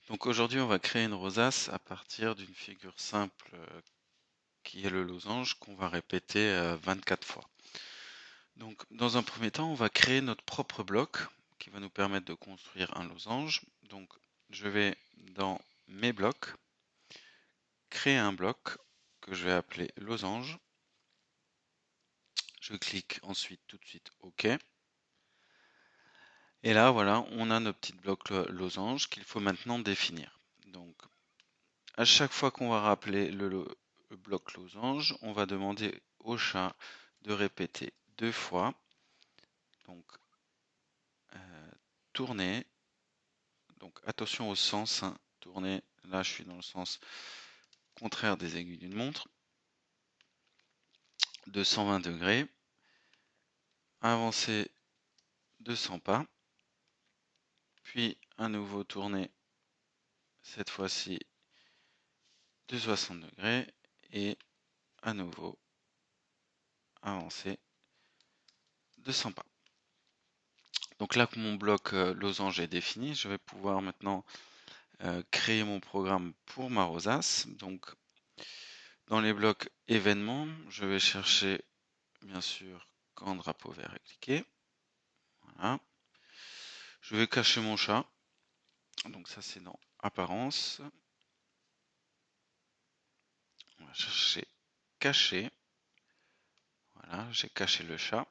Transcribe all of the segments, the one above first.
Donc aujourd'hui, on va créer une rosace à partir d'une figure simple qui est le losange qu'on va répéter 24 fois. Donc dans un premier temps, on va créer notre propre bloc qui va nous permettre de construire un losange. Donc je vais dans mes blocs, créer un bloc que je vais appeler losange. Je clique ensuite tout de suite OK. Et là, voilà, on a nos petits blocs losange qu'il faut maintenant définir. Donc à chaque fois qu'on va rappeler le bloc losange, on va demander au chat de répéter 2 fois. Donc, tourner. Donc, attention au sens. Hein, tourner. Là, je suis dans le sens contraire des aiguilles d'une montre. De 120 degrés. Avancer de 100 pas. Puis, à nouveau tourner. Cette fois-ci de 60 degrés. Et à nouveau avancer de 100 pas. Donc là que mon bloc losange est défini, je vais pouvoir maintenant créer mon programme pour ma rosace. Donc dans les blocs événements, je vais chercher bien sûr quand drapeau vert est cliqué. Voilà. Je vais cacher mon chat. Donc ça c'est dans apparence. On va chercher cacher. Voilà, j'ai caché le chat.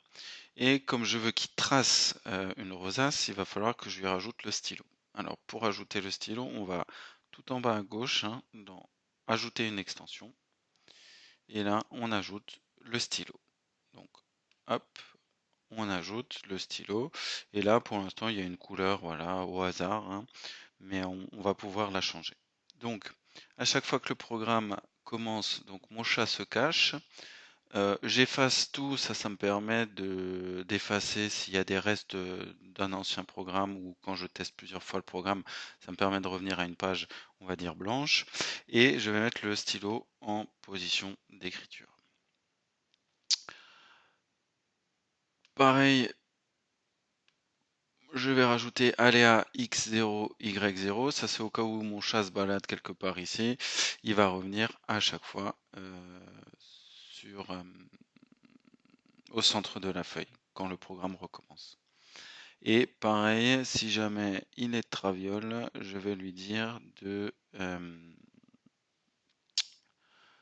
Et comme je veux qu'il trace une rosace, il va falloir que je lui rajoute le stylo. Alors pour ajouter le stylo, on va tout en bas à gauche, hein, dans ajouter une extension. Et là, on ajoute le stylo. Donc, hop, on ajoute le stylo. Et là, pour l'instant, il y a une couleur, voilà, au hasard, hein, mais on va pouvoir la changer. Donc, à chaque fois que le programme commence, donc mon chat se cache. J'efface tout, ça me permet d'effacer s'il y a des restes d'un ancien programme ou quand je teste plusieurs fois le programme, ça me permet de revenir à une page, on va dire blanche. Et je vais mettre le stylo en position d'écriture. Pareil, je vais rajouter aléa x0, y0. Ça, c'est au cas où mon chat se balade quelque part ici. Il va revenir à chaque fois sur, au centre de la feuille quand le programme recommence. Et pareil, si jamais il est traviole, je vais lui dire de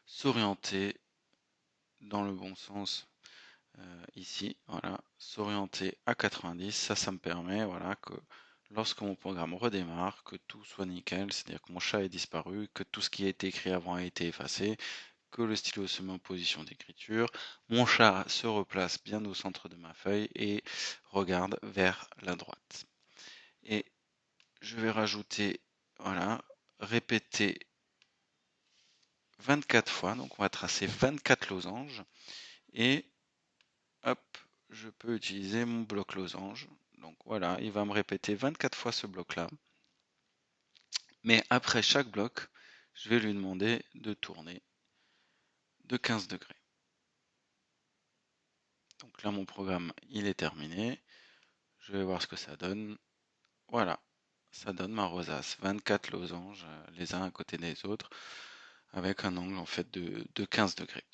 s'orienter dans le bon sens ici, voilà, s'orienter à 90, ça me permet, voilà, que lorsque mon programme redémarre, que tout soit nickel, c'est-à-dire que mon chat ait disparu, que tout ce qui a été écrit avant a été effacé, que le stylo se met en position d'écriture, mon chat se replace bien au centre de ma feuille et regarde vers la droite. Et je vais rajouter, voilà, répéter 24 fois, donc on va tracer 24 losanges, et hop, je peux utiliser mon bloc losange. Donc voilà, il va me répéter 24 fois ce bloc-là. Mais après chaque bloc, je vais lui demander de tourner de 15 degrés. Donc là, mon programme, il est terminé. Je vais voir ce que ça donne. Voilà, ça donne ma rosace. 24 losanges, les uns à côté des autres, avec un angle en fait de 15 degrés.